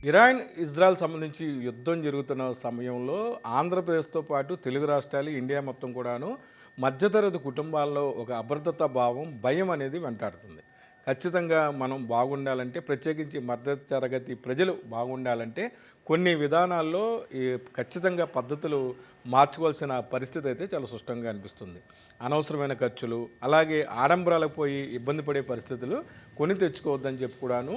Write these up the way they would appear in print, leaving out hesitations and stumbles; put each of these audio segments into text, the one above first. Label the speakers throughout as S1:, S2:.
S1: Iran Israel సంబంధించి యుద్ధం జరుగుతున్న సమయంలో ఆంధ్రప్రదేశ్తో పాటు తెలుగు రాష్ట్రాలు, ఇండియా మొత్తం కూడాను మధ్యతరగతి కుటుంబాల్లో ఒక అభద్రతా భావం, భయం అనేది వెంటాడుతుంది. ఖచ్చితంగా మనం బాగుండాలంటే, ప్రత్యేకించి మధ్యతరగతి ప్రజలు బాగుండాలంటే కొన్ని విధానాల్లో ఈ ఖచ్చితంగా పద్ధతులు మార్చుకోవాల్సిన పరిస్థితి అయితే చాలా స్పష్టంగా అనిపిస్తుంది. అనవసరమైన ఖర్చులు, అలాగే ఆడంబరాలకు పోయి ఇబ్బంది పడే పరిస్థితులు కొని తెచ్చుకోవద్దని చెప్పి కూడాను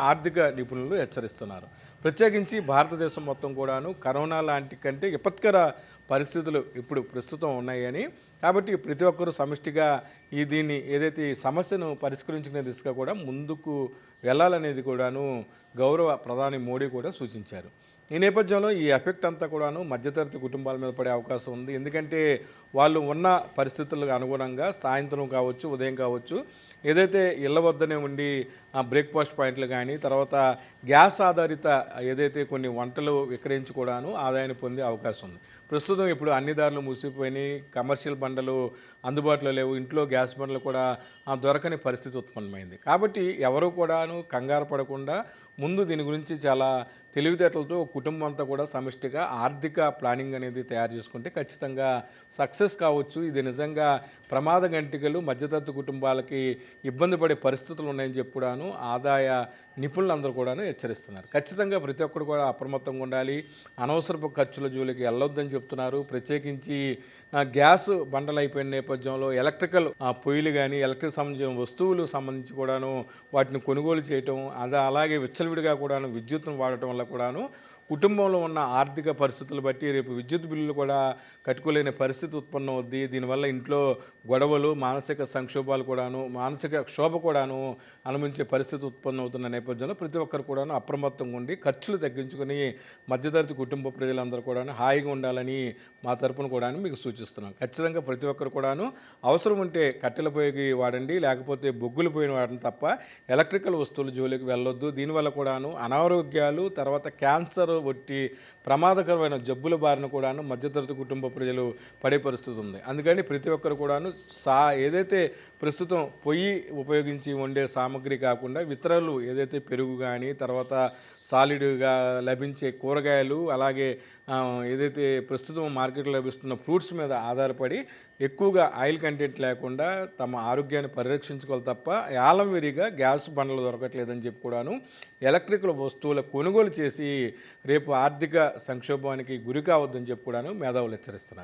S1: ఆర్థిక నిపుణులు హెచ్చరిస్తున్నారు. ప్రత్యేకించి భారతదేశం మొత్తం కూడాను కరోనా లాంటి కంటే విపత్కర పరిస్థితులు ఇప్పుడు ప్రస్తుతం ఉన్నాయని, కాబట్టి ప్రతి ఒక్కరూ సమిష్టిగా దీన్ని ఏదైతే ఈ సమస్యను పరిష్కరించుకునే దిశగా కూడా ముందుకు వెళ్ళాలనేది కూడాను గౌరవ ప్రధాని మోడీ కూడా సూచించారు. ఈ నేపథ్యంలో ఈ ఎఫెక్ట్ అంతా కూడాను మధ్యతరగతి కుటుంబాల మీద పడే అవకాశం ఉంది. ఎందుకంటే వాళ్ళు ఉన్న పరిస్థితులకు అనుగుణంగా సాయంత్రం కావచ్చు, ఉదయం కావచ్చు, ఏదైతే ఇళ్ల వద్దనే ఉండి బ్రేక్ఫాస్ట్ పాయింట్లు కానీ, తర్వాత గ్యాస్ ఆధారిత ఏదైతే కొన్ని వంటలు విక్రయించుకోవడాను ఆదాయాన్ని పొందే అవకాశం ఉంది. ప్రస్తుతం ఇప్పుడు అన్ని దారులు మూసిపోయినాయి, కమర్షియల్ బండలు అందుబాటులో లేవు, ఇంట్లో గ్యాస్ బండలు కూడా దొరకని పరిస్థితి ఉత్పన్నమైంది. కాబట్టి ఎవరు కూడాను కంగారు పడకుండా ముందు దీని గురించి చాలా తెలివితేటలతో కుటుంబం అంతా కూడా సమిష్టిగా ఆర్థిక ప్లానింగ్ అనేది తయారు చేసుకుంటే ఖచ్చితంగా సక్సెస్ కావచ్చు. ఇది నిజంగా ప్రమాద గంటికలు మధ్యతరగతి కుటుంబాలకి ఇబ్బంది పడే పరిస్థితులు ఉన్నాయని చెప్పుడాను ఆదాయ నిపుణులందరూ కూడాను హెచ్చరిస్తున్నారు. ఖచ్చితంగా ప్రతి ఒక్కరు కూడా అప్రమత్తంగా ఉండాలి, అనవసరపు ఖర్చుల జోలికి వెళ్ళొద్దని చెప్తున్నారు. ప్రత్యేకించి గ్యాస్ బండలు అయిపోయిన నేపథ్యంలో ఎలక్ట్రికల్ పొయ్యిలు కానీ, ఎలక్ట్రిక్ సంబంధించిన వస్తువులు సంబంధించి కూడాను వాటిని కొనుగోలు చేయటం, అలాగే విచ్చలవిడిగా కూడాను విద్యుత్తును వాడటం వల్ల కూడాను కుటుంబంలో ఉన్న ఆర్థిక పరిస్థితులు బట్టి రేపు విద్యుత్ బిల్లులు కూడా కట్టుకోలేని పరిస్థితి ఉత్పన్నం అవుద్ది. దీనివల్ల ఇంట్లో గొడవలు, మానసిక సంక్షోభాలు కూడాను, మానసిక క్షోభ కూడాను అనుభవించే పరిస్థితి ఉత్పన్నం అవుతున్న నేపథ్యంలో ప్రతి ఒక్కరు కూడాను అప్రమత్తంగా ఉండి ఖర్చులు తగ్గించుకొని మధ్యతరగతి కుటుంబ ప్రజలందరూ కూడాను హాయిగా ఉండాలని మా తరపున కూడాను మీకు సూచిస్తున్నాం. ఖచ్చితంగా ప్రతి ఒక్కరు కూడాను అవసరం ఉంటే కట్టెల పొయ్యికి వాడండి, లేకపోతే బొగ్గులు పోయిన వాడండి తప్ప ఎలక్ట్రికల్ వస్తువుల జోలికి వెళ్ళొద్దు. దీనివల్ల కూడాను అనారోగ్యాలు, తర్వాత క్యాన్సర్ వంటి ప్రమాదకరమైన జబ్బుల బారిన కూడాను మధ్యతరగతి కుటుంబ ప్రజలు పడే పరిస్థితి ఉంది. అందుకని ప్రతి ఒక్కరు కూడాను ఏదైతే ప్రస్తుతం పొయ్యి ఉపయోగించి వండే సామాగ్రి కాకుండా ఇతరులు ఏదైతే పెరుగు కానీ, తర్వాత సాలిడ్గా లభించే కూరగాయలు, అలాగే ఏదైతే ప్రస్తుతం మార్కెట్లో లభిస్తున్న ఫ్రూట్స్ మీద ఆధారపడి ఎక్కువగా ఆయిల్ కంటెంట్ లేకుండా తమ ఆరోగ్యాన్ని పరిరక్షించుకోవాలి తప్ప యాలంవిరిగా గ్యాస్ బండలు దొరకట్లేదని చెప్పి కూడాను ఎలక్ట్రికల్ వస్తువుల కొనుగోలు చేసి రేపు ఆర్థిక సంక్షోభానికి గురి కావద్దని చెప్పి కూడాను మేధావులు హెచ్చరిస్తున్నారు.